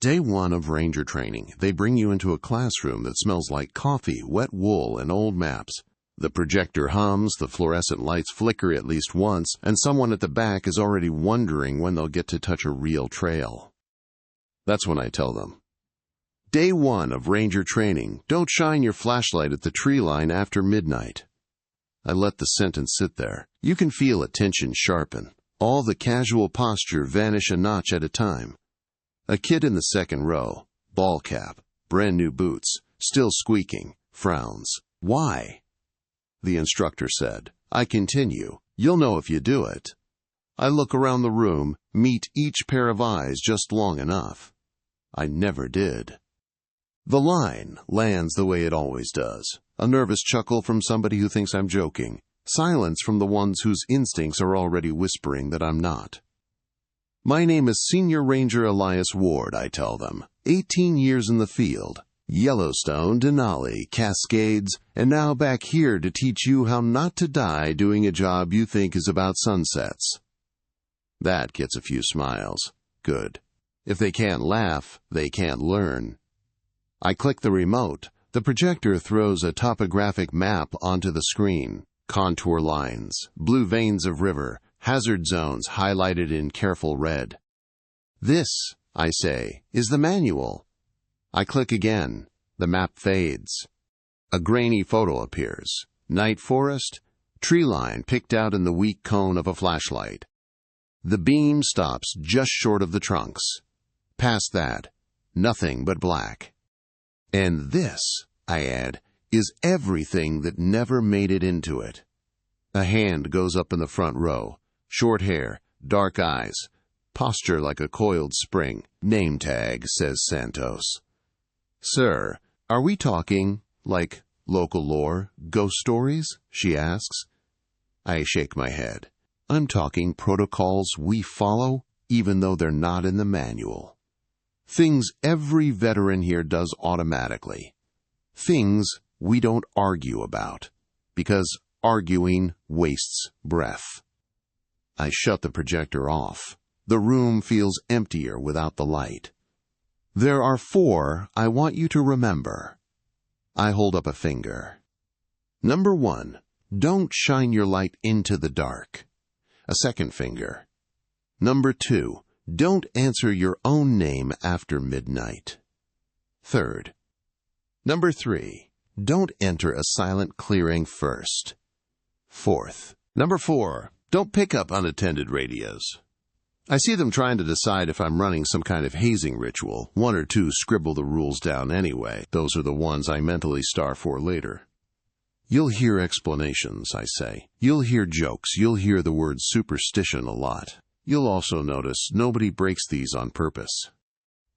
Day 1 of ranger training. They bring you into a classroom that smells like coffee, wet wool, and old maps. The projector hums, the fluorescent lights flicker at least once, and someone at the back is already wondering when they'll get to touch a real trail. That's when I tell them. Day 1 of ranger training. Don't shine your flashlight at the tree line after midnight. I let the sentence sit there. You can feel attention sharpen. All the casual posture vanish a notch at a time. A kid in the second row, ball cap, brand new boots, still squeaking, frowns. Why? The instructor said. I continue. You'll know if you do it. I look around the room, meet each pair of eyes just long enough. I never did. The line lands the way it always does. A nervous chuckle from somebody who thinks I'm joking. Silence from the ones whose instincts are already whispering that I'm not. My name is Senior Ranger Elias Ward, I tell them. 18 years in the field. Yellowstone, Denali, Cascades, and now back here to teach you how not to die doing a job you think is about sunsets. That gets a few smiles. Good. If they can't laugh, they can't learn. I click the remote. The projector throws a topographic map onto the screen. Contour lines, blue veins of river, hazard zones highlighted in careful red. This, I say, is the manual. I click again. The map fades. A grainy photo appears. Night forest, tree line picked out in the weak cone of a flashlight. The beam stops just short of the trunks. Past that, nothing but black. And this, I add, is everything that never made it into it. A hand goes up in the front row. Short hair, dark eyes, posture like a coiled spring. Name tag, says Santos. Sir, are we talking, like, local lore, ghost stories? She asks. I shake my head. I'm talking protocols we follow, even though they're not in the manual. Things every veteran here does automatically. Things we don't argue about, because arguing wastes breath. I shut the projector off. The room feels emptier without the light. There are 4 I want you to remember. I hold up a finger. Number 1, don't shine your light into the dark. A second finger. Number 2, don't answer your own name after midnight. Third. Number 3, don't enter a silent clearing first. Fourth. Number 4, don't pick up unattended radios. I see them trying to decide if I'm running some kind of hazing ritual. 1 or 2 scribble the rules down anyway. Those are the ones I mentally star for later. You'll hear explanations, I say. You'll hear jokes. You'll hear the word superstition a lot. You'll also notice nobody breaks these on purpose.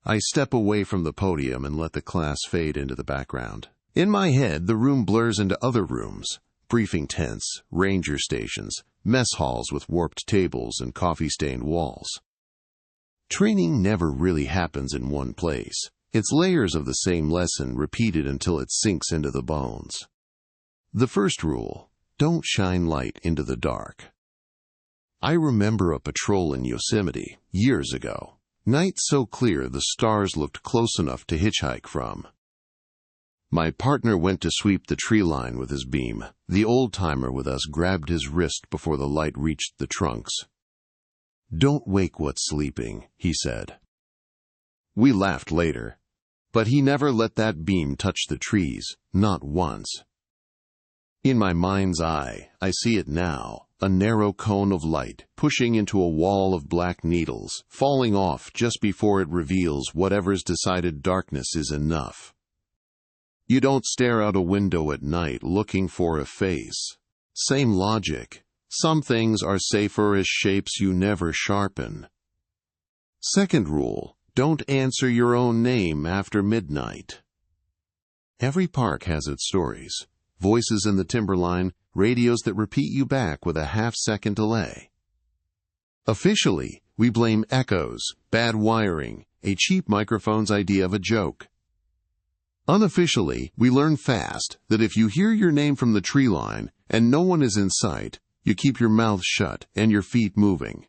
I step away from the podium and let the class fade into the background. In my head, the room blurs into other rooms. Briefing tents, ranger stations, mess halls with warped tables and coffee-stained walls. Training never really happens in one place. It's layers of the same lesson repeated until it sinks into the bones. The first rule, don't shine light into the dark. I remember a patrol in Yosemite years ago. Night so clear the stars looked close enough to hitchhike from. My partner went to sweep the tree line with his beam. The old-timer with us grabbed his wrist before the light reached the trunks. "Don't wake what's sleeping," he said. We laughed later, but he never let that beam touch the trees, not once. In my mind's eye, I see it now, a narrow cone of light pushing into a wall of black needles, falling off just before it reveals whatever's decided darkness is enough. You don't stare out a window at night looking for a face. Same logic. Some things are safer as shapes you never sharpen. Second rule, don't answer your own name after midnight. Every park has its stories. Voices in the timberline, radios that repeat you back with a half-second delay. Officially, we blame echoes, bad wiring, a cheap microphone's idea of a joke. Unofficially, we learn fast that if you hear your name from the tree line and no one is in sight, you keep your mouth shut and your feet moving.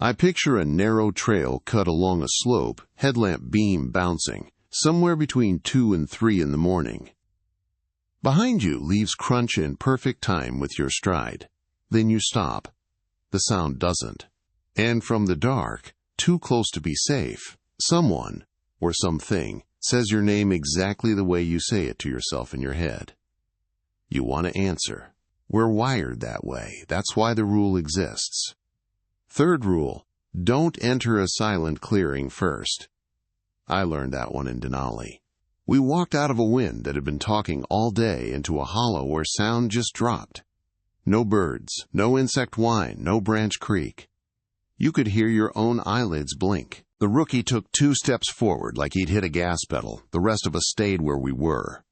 I picture a narrow trail cut along a slope, headlamp beam bouncing, somewhere between 2 and 3 in the morning. Behind you, leaves crunch in perfect time with your stride. Then you stop. The sound doesn't. And from the dark, too close to be safe, someone, or something, says your name exactly the way you say it to yourself in your head. You want to answer. We're wired that way. That's why the rule exists. Third rule, don't enter a silent clearing first. I learned that one in Denali. We walked out of a wind that had been talking all day into a hollow where sound just dropped. No birds, no insect whine, no branch creak. You could hear your own eyelids blink. The rookie took 2 steps forward like he'd hit a gas pedal. The rest of us stayed where we were.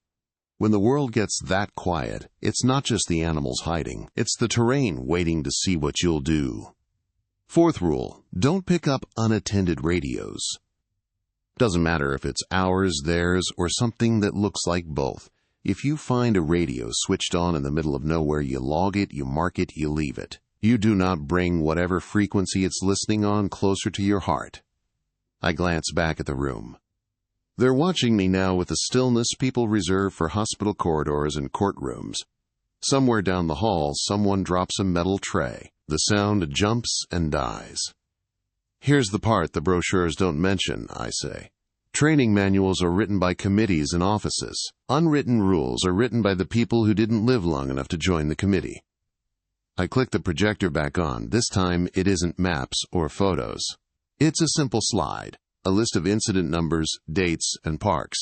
When the world gets that quiet, it's not just the animals hiding. It's the terrain waiting to see what you'll do. Fourth rule, don't pick up unattended radios. Doesn't matter if it's ours, theirs, or something that looks like both. If you find a radio switched on in the middle of nowhere, you log it, you mark it, you leave it. You do not bring whatever frequency it's listening on closer to your heart. I glance back at the room. They're watching me now with the stillness people reserve for hospital corridors and courtrooms. Somewhere down the hall, someone drops a metal tray. The sound jumps and dies. Here's the part the brochures don't mention, I say. Training manuals are written by committees and offices. Unwritten rules are written by the people who didn't live long enough to join the committee. I click the projector back on. This time it isn't maps or photos. It's a simple slide, a list of incident numbers, dates, and parks.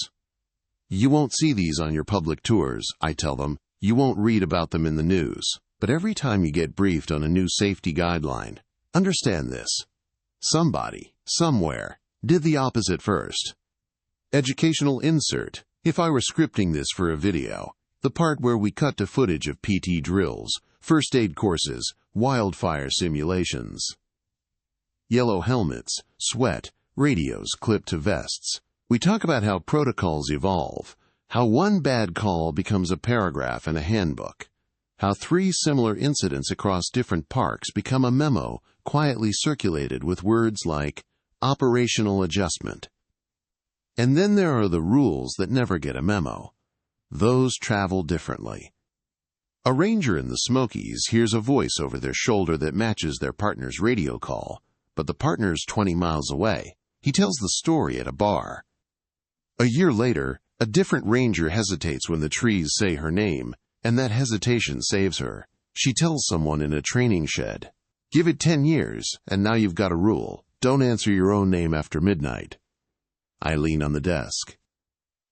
You won't see these on your public tours, I tell them. You won't read about them in the news. But every time you get briefed on a new safety guideline, understand this. Somebody, somewhere, did the opposite first. Educational insert. If I were scripting this for a video, the part where we cut to footage of PT drills, first aid courses, wildfire simulations. Yellow helmets, sweat, radios clipped to vests. We talk about how protocols evolve, how one bad call becomes a paragraph in a handbook, how 3 similar incidents across different parks become a memo quietly circulated with words like operational adjustment. And then there are the rules that never get a memo. Those travel differently. A ranger in the Smokies hears a voice over their shoulder that matches their partner's radio call, but the partner's 20 miles away. He tells the story at a bar. A year later, a different ranger hesitates when the trees say her name, and that hesitation saves her. She tells someone in a training shed, "Give it 10 years, and now you've got a rule. Don't answer your own name after midnight." I lean on the desk.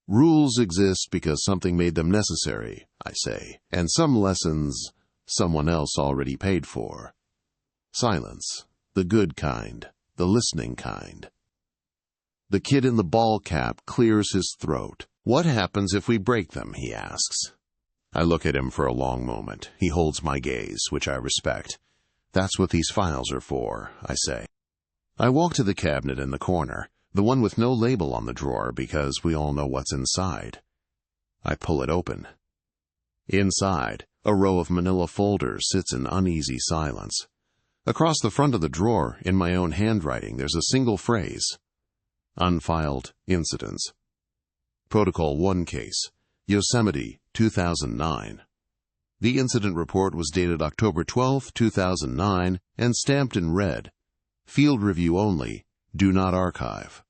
Rules exist because something made them necessary, I say, and some lessons someone else already paid for. Silence. The good kind. The listening kind. The kid in the ball cap clears his throat. "What happens if we break them?" he asks. I look at him for a long moment. He holds my gaze, which I respect. "That's what these files are for," I say. I walk to the cabinet in the corner, the one with no label on the drawer because we all know what's inside. I pull it open. Inside, a row of manila folders sits in uneasy silence. Across the front of the drawer, in my own handwriting, there's a single phrase. Unfiled Incidents. Protocol 1 case, Yosemite, 2009. The incident report was dated October 12, 2009, and stamped in red. Field review only, do not archive.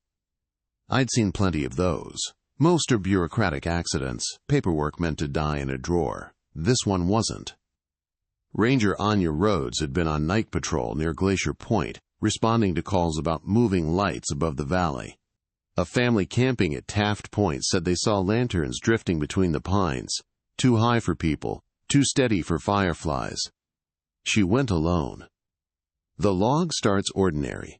I'd seen plenty of those. Most are bureaucratic accidents, paperwork meant to die in a drawer. This one wasn't. Ranger Anya Rhodes had been on night patrol near Glacier Point, responding to calls about moving lights above the valley. A family camping at Taft Point said they saw lanterns drifting between the pines, too high for people, too steady for fireflies. She went alone. The log starts ordinary.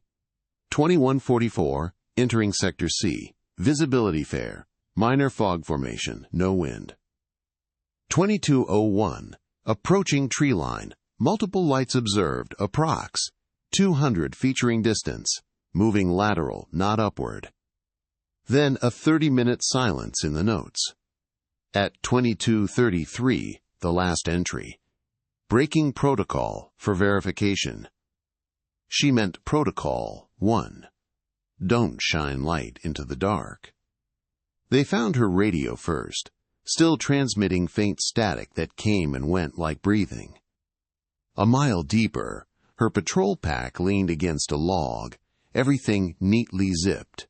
2144, entering Sector C, visibility fair, minor fog formation, no wind. 2201, approaching tree line, multiple lights observed, approx. 200 featuring distance, moving lateral, not upward. Then a 30-minute silence in the notes. At 2233, the last entry. Breaking protocol for verification. She meant Protocol 1. Don't shine light into the dark. They found her radio first, still transmitting faint static that came and went like breathing. A mile deeper, her patrol pack leaned against a log, everything neatly zipped.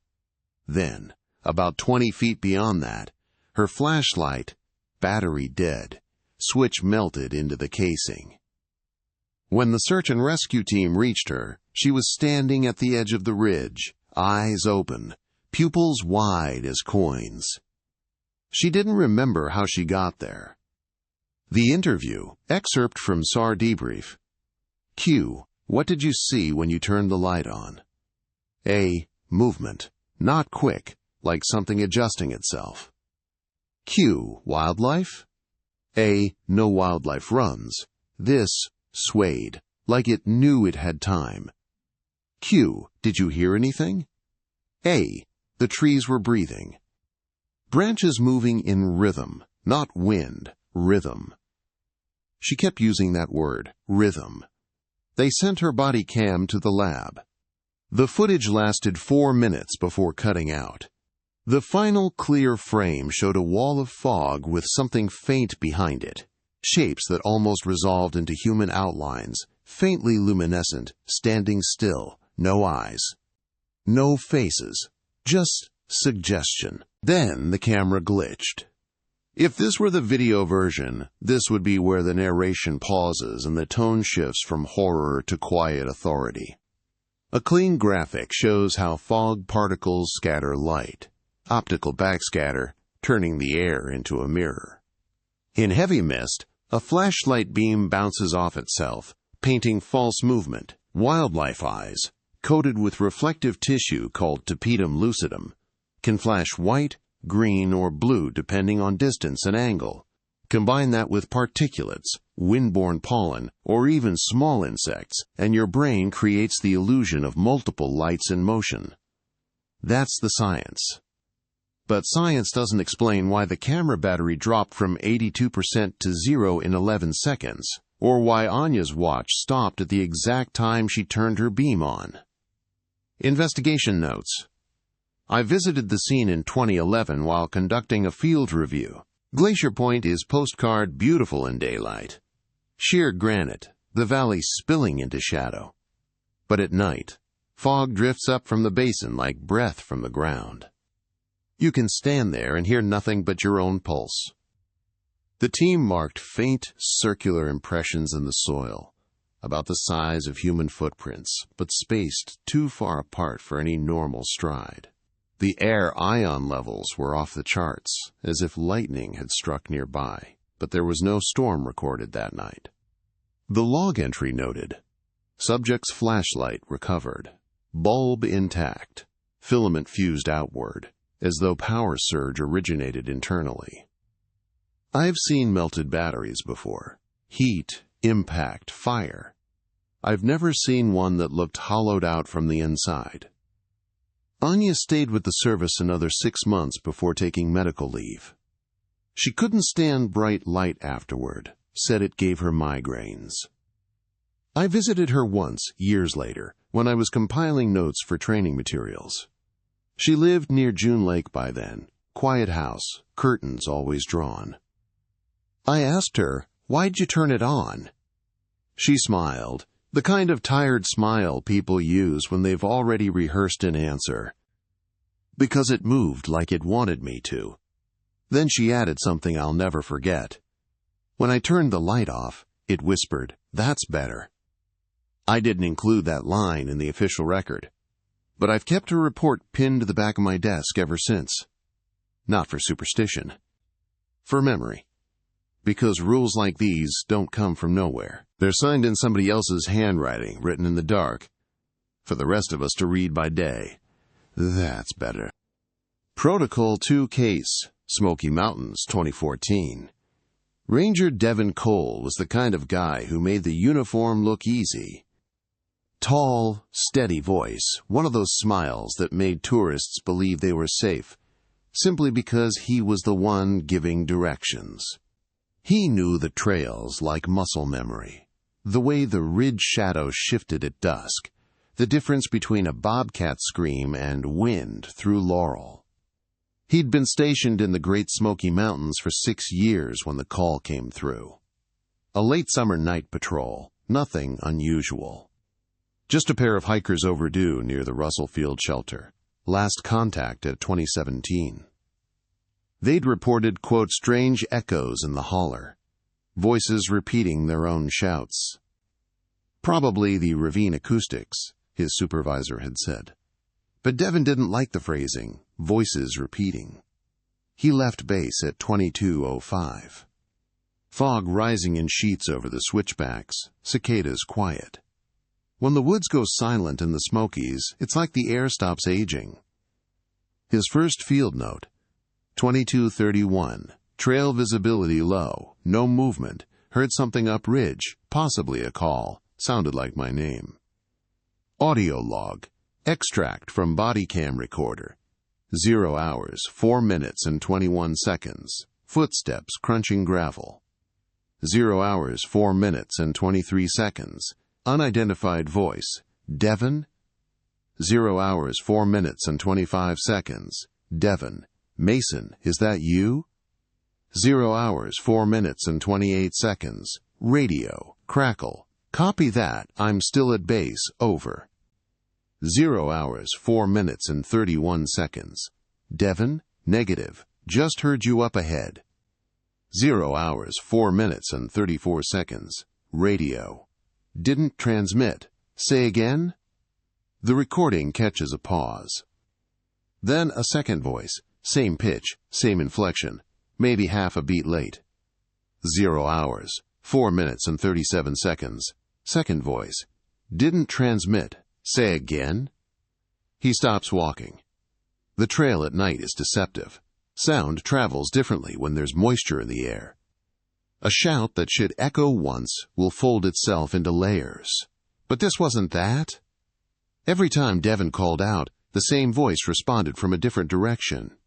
Then, about 20 feet beyond that, her flashlight, battery dead, switch melted into the casing. When the search and rescue team reached her, she was standing at the edge of the ridge, eyes open, pupils wide as coins. She didn't remember how she got there. The interview, excerpt from SAR debrief. Q. What did you see when you turned the light on? A. Movement. Not quick, like something adjusting itself. Q. Wildlife? A. No wildlife runs. This swayed, like it knew it had time. Q. Did you hear anything? A. The trees were breathing. Branches moving in rhythm, not wind, rhythm. She kept using that word, rhythm. They sent her body cam to the lab. The footage lasted 4 minutes before cutting out. The final clear frame showed a wall of fog with something faint behind it, shapes that almost resolved into human outlines, faintly luminescent, standing still, no eyes. No faces, just suggestion. Then the camera glitched. If this were the video version, this would be where the narration pauses and the tone shifts from horror to quiet authority. A clean graphic shows how fog particles scatter light, optical backscatter, turning the air into a mirror. In heavy mist, a flashlight beam bounces off itself, painting false movement. Wildlife eyes, coated with reflective tissue called tapetum lucidum, can flash white, green, or blue depending on distance and angle. Combine that with particulates, windborne pollen, or even small insects, and your brain creates the illusion of multiple lights in motion. That's the science. But science doesn't explain why the camera battery dropped from 82% to 0 in 11 seconds, or why Anya's watch stopped at the exact time she turned her beam on. Investigation notes. I visited the scene in 2011 while conducting a field review. Glacier Point is postcard beautiful in daylight. Sheer granite, the valley spilling into shadow. But at night, fog drifts up from the basin like breath from the ground. You can stand there and hear nothing but your own pulse. The team marked faint, circular impressions in the soil, about the size of human footprints, but spaced too far apart for any normal stride. The air ion levels were off the charts, as if lightning had struck nearby, but there was no storm recorded that night. The log entry noted, subject's flashlight recovered, bulb intact, filament fused outward, as though power surge originated internally. I've seen melted batteries before. Heat, impact, fire. I've never seen one that looked hollowed out from the inside. Anya stayed with the service another 6 months before taking medical leave. She couldn't stand bright light afterward, said it gave her migraines. I visited her once, years later, when I was compiling notes for training materials. She lived near June Lake by then, quiet house, curtains always drawn. I asked her, "Why'd you turn it on?" She smiled, the kind of tired smile people use when they've already rehearsed an answer. Because it moved like it wanted me to. Then she added something I'll never forget. When I turned the light off, it whispered, "That's better." I didn't include that line in the official record, but I've kept her report pinned to the back of my desk ever since. Not for superstition. For memory. Because rules like these don't come from nowhere. They're signed in somebody else's handwriting, written in the dark, for the rest of us to read by day. That's better. Protocol 2 case, Smoky Mountains, 2014. Ranger Devin Cole was the kind of guy who made the uniform look easy. Tall, steady voice, one of those smiles that made tourists believe they were safe, simply because he was the one giving directions. He knew the trails like muscle memory, the way the ridge shadows shifted at dusk, the difference between a bobcat scream and wind through Laurel. He'd been stationed in the Great Smoky Mountains for 6 years when the call came through. A late summer night patrol, nothing unusual. Just a pair of hikers overdue near the Russell Field shelter. Last contact at 2017. They'd reported, quote, strange echoes in the holler, voices repeating their own shouts. Probably the ravine acoustics, his supervisor had said. But Devin didn't like the phrasing, voices repeating. He left base at 22:05. Fog rising in sheets over the switchbacks, cicadas quiet. When the woods go silent in the Smokies, it's like the air stops aging. His first field note, 22:31, trail visibility low, no movement, heard something up ridge, possibly a call, sounded like my name. Audio log, extract from body cam recorder, 0 hours, 4 minutes and 21 seconds, footsteps crunching gravel. 0 hours, 4 minutes and 23 seconds, unidentified voice, Devin? 0 hours, 4 minutes and 25 seconds, Devin. Mason, is that you? 0 hours, 4 minutes and 28 seconds, radio, crackle. Copy that, I'm still at base, over. 0 hours, 4 minutes and 31 seconds. Devin, negative, just heard you up ahead. 0 hours, 4 minutes and 34 seconds, radio. Didn't transmit. Say again? The recording catches a pause. Then a second voice, same pitch, same inflection, maybe half a beat late. 0 hours, 4 minutes and 37 seconds, second voice. Didn't transmit. Say again? He stops walking. The trail at night is deceptive. Sound travels differently when there's moisture in the air. A shout that should echo once will fold itself into layers. But this wasn't that. Every time Devin called out, the same voice responded from a different direction.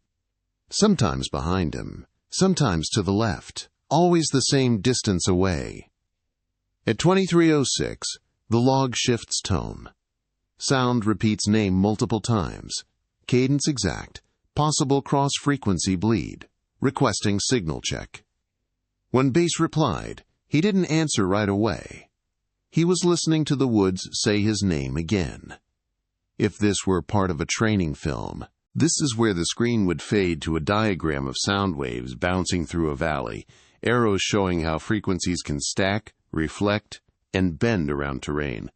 Sometimes behind him, sometimes to the left, always the same distance away. At 23:06, the log shifts tone. Sound repeats name multiple times, cadence exact, possible cross-frequency bleed, requesting signal check. When base replied, he didn't answer right away. He was listening to the woods say his name again. If this were part of a training film, this is where the screen would fade to a diagram of sound waves bouncing through a valley, arrows showing how frequencies can stack, reflect, and bend around terrain.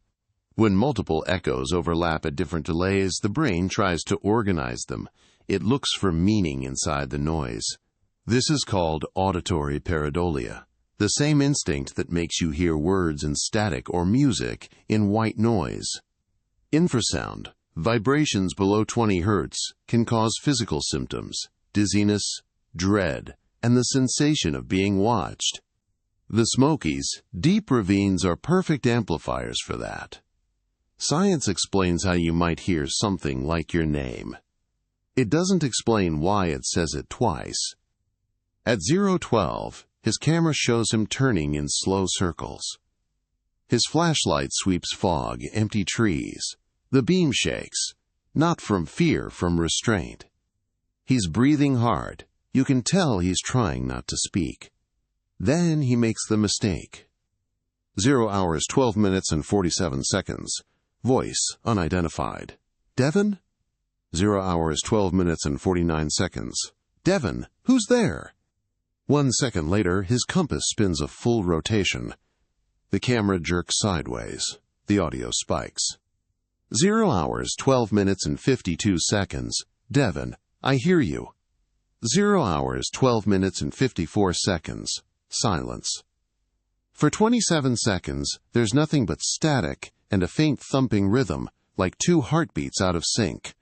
When multiple echoes overlap at different delays, the brain tries to organize them. It looks for meaning inside the noise. This is called auditory pareidolia, the same instinct that makes you hear words in static or music in white noise. Infrasound, vibrations below 20 Hz, can cause physical symptoms, dizziness, dread, and the sensation of being watched. The Smokies, deep ravines are perfect amplifiers for that. Science explains how you might hear something like your name. It doesn't explain why it says it twice. At 0:12, his camera shows him turning in slow circles. His flashlight sweeps fog, empty trees. The beam shakes, not from fear, from restraint. He's breathing hard. You can tell he's trying not to speak. Then he makes the mistake. 0 hours, 12 minutes and 47 seconds. Voice, unidentified. Devin? 0 hours, 12 minutes and 49 seconds. Devin, who's there? 1 second later, his compass spins a full rotation. The camera jerks sideways. The audio spikes. 0 hours, 12 minutes and 52 seconds. Devin, I hear you. 0 hours, 12 minutes and 54 seconds. Silence. For 27 seconds, there's nothing but static and a faint thumping rhythm, like two heartbeats out of sync.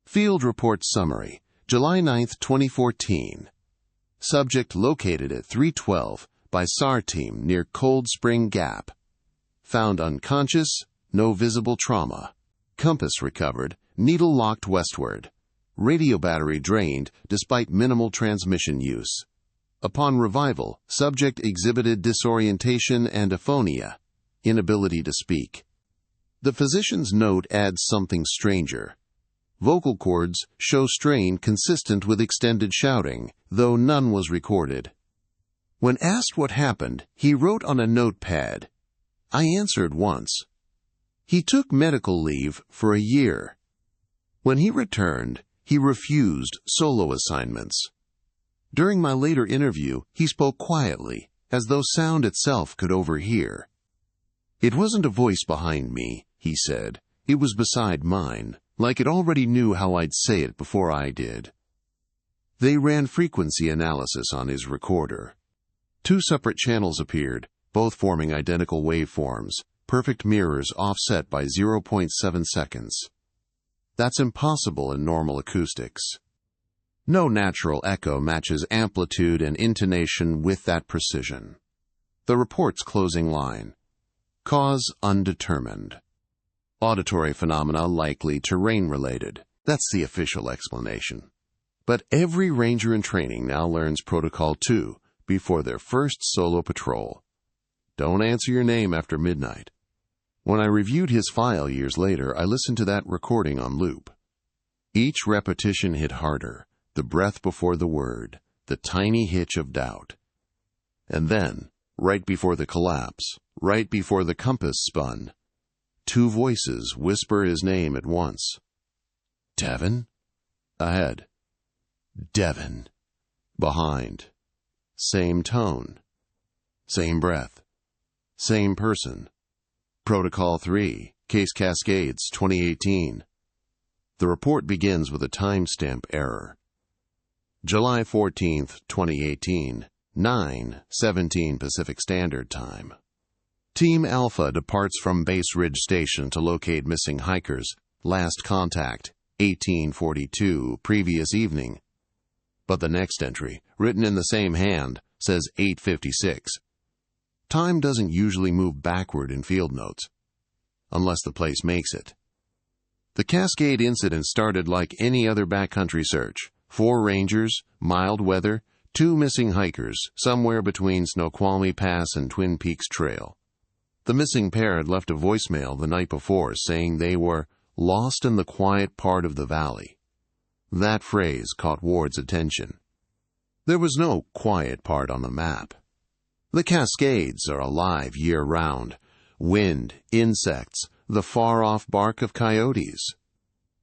Field Report Summary, July 9, 2014. Subject located at 312 by SAR team near Cold Spring Gap. Found unconscious, no visible trauma. Compass recovered, needle locked westward. Radio battery drained despite minimal transmission use. Upon revival, subject exhibited disorientation and aphonia, inability to speak. The physician's note adds something stranger. Vocal cords show strain consistent with extended shouting, though none was recorded. When asked what happened, he wrote on a notepad. I answered once. He took medical leave for a year. When he returned, he refused solo assignments. During my later interview, he spoke quietly, as though sound itself could overhear. It wasn't a voice behind me, he said. It was beside mine, like it already knew how I'd say it before I did. They ran frequency analysis on his recorder. 2 separate channels appeared, both forming identical waveforms, perfect mirrors offset by 0.7 seconds. That's impossible in normal acoustics. No natural echo matches amplitude and intonation with that precision. The report's closing line: cause undetermined. Auditory phenomena likely terrain-related. That's the official explanation. But every ranger in training now learns Protocol 2 before their first solo patrol. Don't answer your name after midnight. When I reviewed his file years later, I listened to that recording on loop. Each repetition hit harder, the breath before the word, the tiny hitch of doubt. And then, right before the collapse, right before the compass spun, 2 voices whisper his name at once. Devin? Ahead. Devin. Behind. Same tone. Same breath. Same person. Protocol 3, Case Cascades, 2018. The report begins with a timestamp error. July 14, 2018, 9:17 Pacific Standard Time. Team Alpha departs from Base Ridge Station to locate missing hikers. Last contact, 1842, previous evening. But the next entry, written in the same hand, says 8:56. Time doesn't usually move backward in field notes, unless the place makes it. The Cascade incident started like any other backcountry search. 4 rangers, mild weather, 2 missing hikers, somewhere between Snoqualmie Pass and Twin Peaks Trail. The missing pair had left a voicemail the night before saying they were lost in the quiet part of the valley. That phrase caught Ward's attention. There was no quiet part on the map. The Cascades are alive year-round. Wind, insects, the far-off bark of coyotes.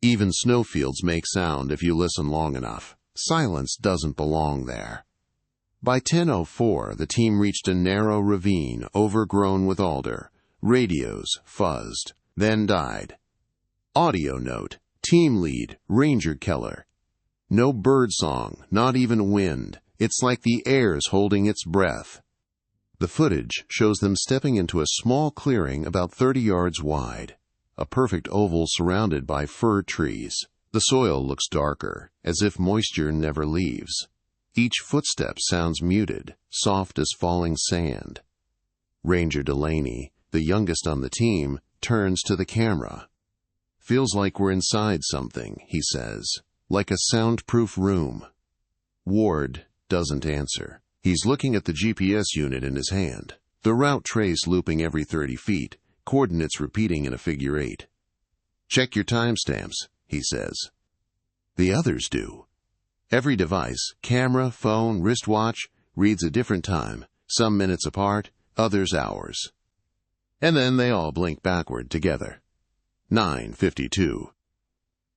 Even snowfields make sound if you listen long enough. Silence doesn't belong there. By 10:04, the team reached a narrow ravine overgrown with alder. Radios fuzzed, then died. Audio note: Team lead, Ranger Keller. No birdsong, not even wind. It's like the air's holding its breath. The footage shows them stepping into a small clearing about 30 yards wide, a perfect oval surrounded by fir trees. The soil looks darker, as if moisture never leaves. Each footstep sounds muted, soft as falling sand. Ranger Delaney, the youngest on the team, turns to the camera. Feels like we're inside something, he says, like a soundproof room. Ward doesn't answer. He's looking at the GPS unit in his hand, the route trace looping every 30 feet, coordinates repeating in a figure 8. Check your timestamps, he says. The others do. Every device, camera, phone, wristwatch, reads a different time, some minutes apart, others hours. And then they all blink backward together. 9:52.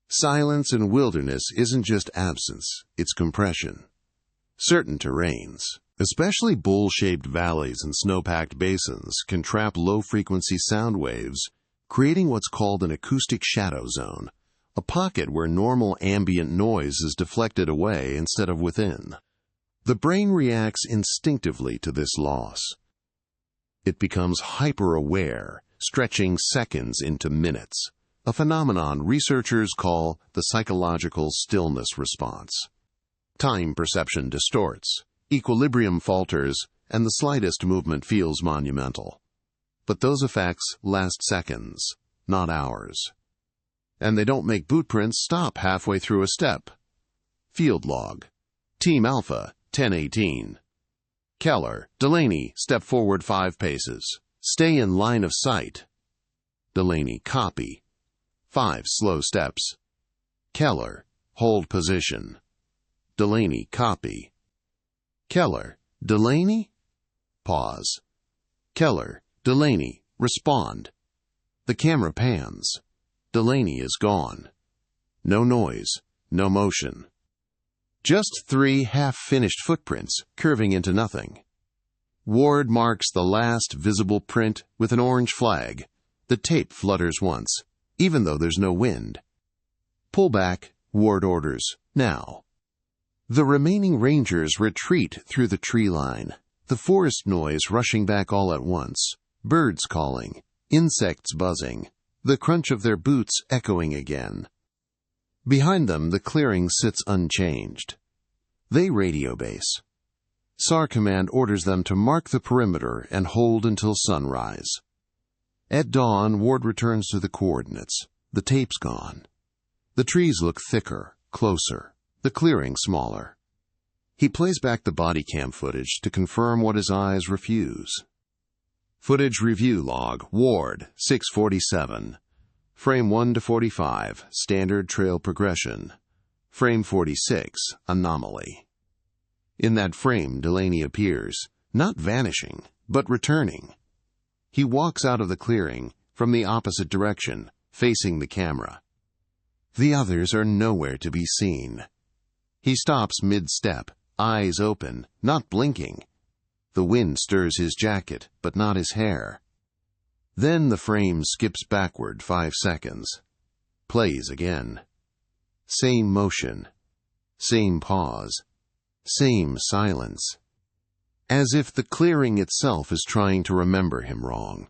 Silence in wilderness isn't just absence, it's compression. Certain terrains, especially bowl-shaped valleys and snow-packed basins, can trap low-frequency sound waves, creating what's called an acoustic shadow zone, a pocket where normal ambient noise is deflected away instead of within. The brain reacts instinctively to this loss. It becomes hyper-aware, stretching seconds into minutes, a phenomenon researchers call the psychological stillness response. Time perception distorts, equilibrium falters, and the slightest movement feels monumental. But those effects last seconds, not hours. And they don't make bootprints stop halfway through a step. Field log. Team Alpha, 10:18. Keller, Delaney, step forward 5 paces. Stay in line of sight. Delaney, copy. 5 slow steps. Keller, hold position. Delaney, copy. Keller, Delaney? Pause. Keller, Delaney, respond. The camera pans. Delaney is gone. No noise, no motion. Just 3 half-finished footprints curving into nothing. Ward marks the last visible print with an orange flag. The tape flutters once, even though there's no wind. Pull back, Ward orders, now. The remaining rangers retreat through the tree line, the forest noise rushing back all at once, birds calling, insects buzzing, the crunch of their boots echoing again. Behind them, the clearing sits unchanged. They radio base. SAR Command orders them to mark the perimeter and hold until sunrise. At dawn, Ward returns to the coordinates. The tape's gone. The trees look thicker, closer, the clearing smaller. He plays back the body cam footage to confirm what his eyes refuse. Footage review log, Ward, 647. Frame 1 to 45, standard trail progression. Frame 46, anomaly. In that frame, Delaney appears, not vanishing, but returning. He walks out of the clearing, from the opposite direction, facing the camera. The others are nowhere to be seen. He stops mid-step, eyes open, not blinking. The wind stirs his jacket, but not his hair. Then the frame skips backward 5 seconds. Plays again. Same motion. Same pause. Same silence. As if the clearing itself is trying to remember him wrong.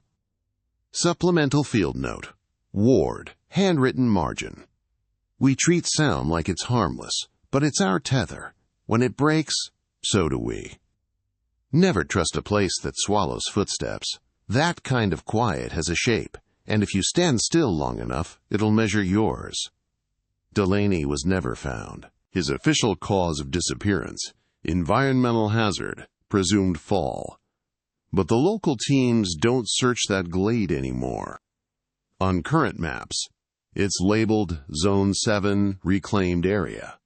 Supplemental field note. Ward, handwritten margin. We treat sound like it's harmless, but it's our tether. When it breaks, so do we. Never trust a place that swallows footsteps. That kind of quiet has a shape, and if you stand still long enough, it'll measure yours. Delaney was never found. His official cause of disappearance, environmental hazard, presumed fall. But the local teams don't search that glade anymore. On current maps, it's labeled Zone 7 Reclaimed Area.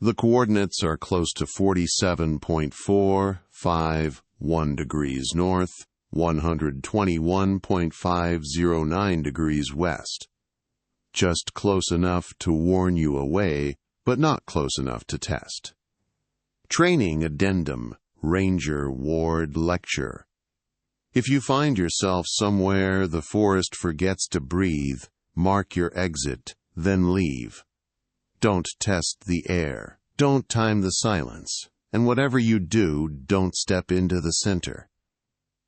The coordinates are close to 47.451 degrees north, 121.509 degrees west. Just close enough to warn you away, but not close enough to test. Training Addendum, Ranger Ward Lecture. If you find yourself somewhere the forest forgets to breathe, mark your exit, then leave. Don't test the air. Don't time the silence. And whatever you do, don't step into the center.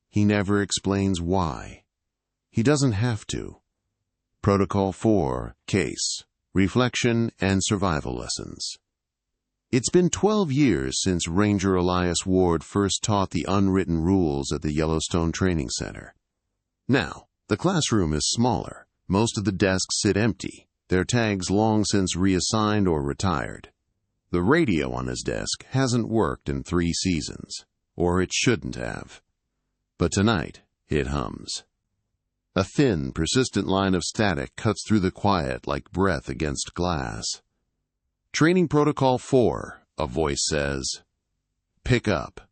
He never explains why. He doesn't have to. Protocol 4, Case, Reflection and Survival Lessons. It's been 12 years since Ranger Elias Ward first taught the unwritten rules at the Yellowstone Training Center. Now, the classroom is smaller. Most of the desks sit empty, their tags long since reassigned or retired. The radio on his desk hasn't worked in 3 seasons, or it shouldn't have. But tonight, it hums. A thin, persistent line of static cuts through the quiet like breath against glass. Training Protocol 4, a voice says. Pick up.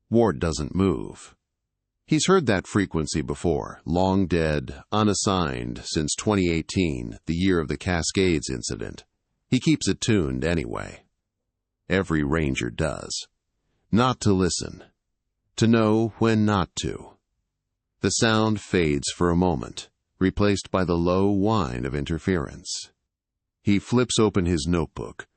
Ward doesn't move. He's heard that frequency before, long dead, unassigned since 2018, the year of the Cascades incident. He keeps it tuned anyway. Every ranger does. Not to listen. To know when not to. The sound fades for a moment, replaced by the low whine of interference. He flips open his notebook,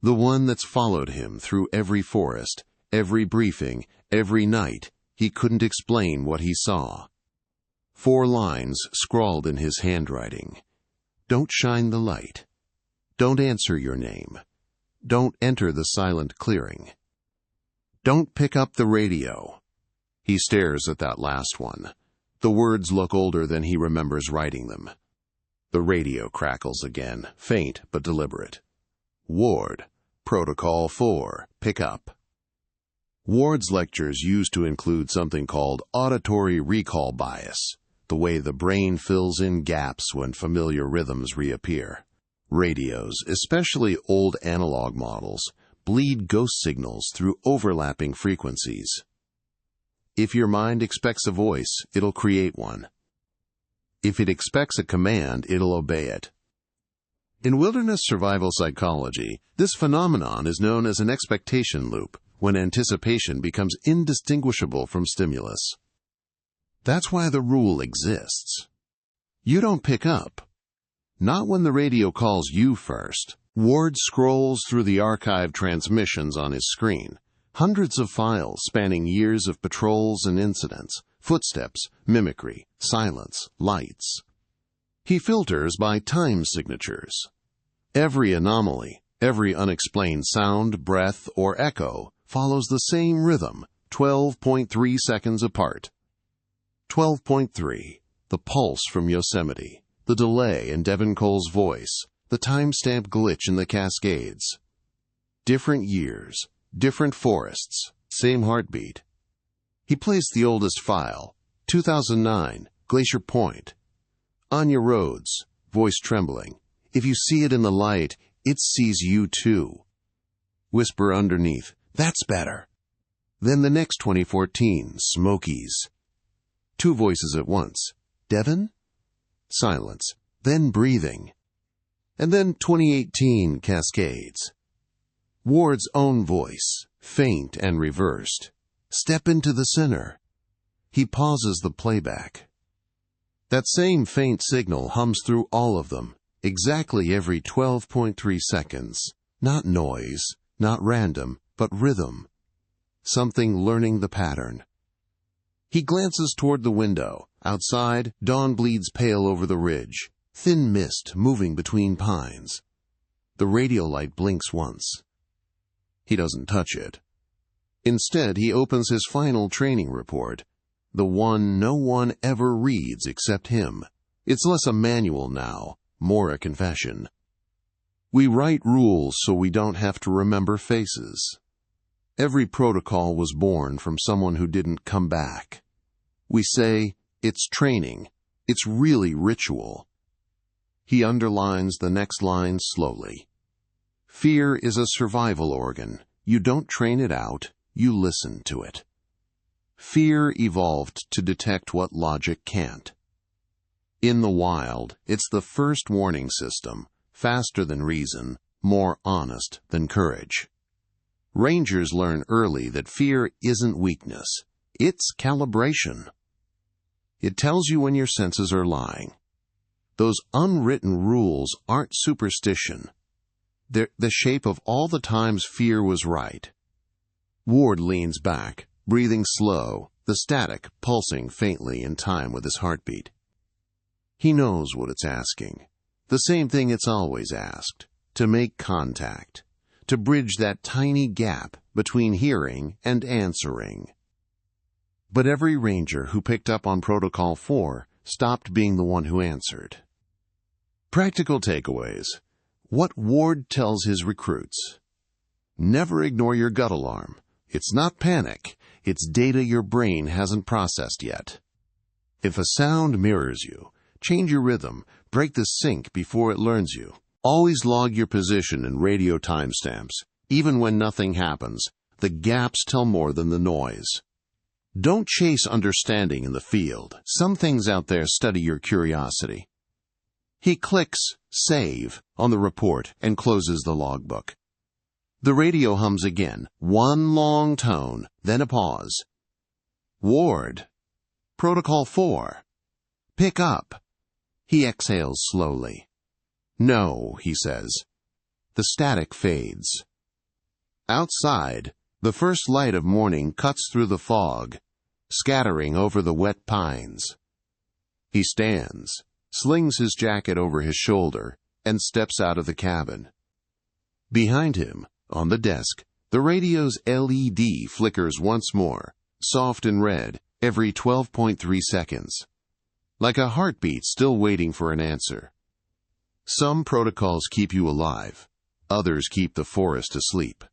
the one that's followed him through every forest, every briefing, every night. He couldn't explain what he saw. 4 lines scrawled in his handwriting. Don't shine the light. Don't answer your name. Don't enter the silent clearing. Don't pick up the radio. He stares at that last one. The words look older than he remembers writing them. The radio crackles again, faint but deliberate. Ward, Protocol 4, pick up. Ward's lectures used to include something called auditory recall bias. the way the brain fills in gaps when familiar rhythms reappear. Radios, especially old analog models, bleed ghost signals through overlapping frequencies. If your mind expects a voice, it'll create one. If it expects a command, it'll obey it. In wilderness survival psychology, this phenomenon is known as an expectation loop, when anticipation becomes indistinguishable from stimulus. That's why the rule exists. You don't pick up. Not when the radio calls you first. Ward scrolls through the archived transmissions on his screen, hundreds of files spanning years of patrols and incidents, footsteps, mimicry, silence, lights. He filters by time signatures. Every anomaly, every unexplained sound, breath, or echo follows the same rhythm, 12.3 seconds apart. 12.3, the pulse from Yosemite, the delay in Devin Cole's voice, the timestamp glitch in the Cascades. Different years, different forests, same heartbeat. He placed the oldest file, 2009, Glacier Point. Anya Rhodes, voice trembling. If you see it in the light, it sees you too. Whisper underneath, that's better. Then the next 2014, Smokies. Two voices at once. Devin? Silence. Then breathing. And then 2018, Cascades. Ward's own voice, faint and reversed. Step into the center. He pauses the playback. That same faint signal hums through all of them, exactly every 12.3 seconds. Not noise, not random, but rhythm. Something learning the pattern. He glances toward the window. Outside, dawn bleeds pale over the ridge, thin mist moving between pines. The radio light blinks once. He doesn't touch it. Instead, he opens his final training report, the one no one ever reads except him. It's less a manual now, more a confession. We write rules so we don't have to remember faces. Every protocol was born from someone who didn't come back. We say, it's training. It's really ritual. He underlines the next line slowly. Fear is a survival organ. You don't train it out, you listen to it. Fear evolved to detect what logic can't. In the wild, it's the first warning system, faster than reason, more honest than courage. Rangers learn early that fear isn't weakness, it's calibration. It tells you when your senses are lying. Those unwritten rules aren't superstition. They're the shape of all the times fear was right. Ward leans back, breathing slow, the static pulsing faintly in time with his heartbeat. He knows what it's asking. The same thing it's always asked, to make contact, to bridge that tiny gap between hearing and answering. But every ranger who picked up on Protocol 4 stopped being the one who answered. Practical takeaways. What Ward tells his recruits. Never ignore your gut alarm. It's not panic. It's data your brain hasn't processed yet. If a sound mirrors you, change your rhythm, break the sync before it learns you. Always log your position in radio timestamps. Even when nothing happens, the gaps tell more than the noise. Don't chase understanding in the field. Some things out there study your curiosity. He clicks Save on the report and closes the logbook. The radio hums again, one long tone, then a pause. Ward. Protocol 4. Pick up. He exhales slowly. No, he says. The static fades. Outside, the first light of morning cuts through the fog, scattering over the wet pines. He stands, slings his jacket over his shoulder, and steps out of the cabin. Behind him, on the desk, the radio's LED flickers once more, soft and red, every 12.3 seconds. Like a heartbeat still waiting for an answer. Some protocols keep you alive. Others keep the forest asleep.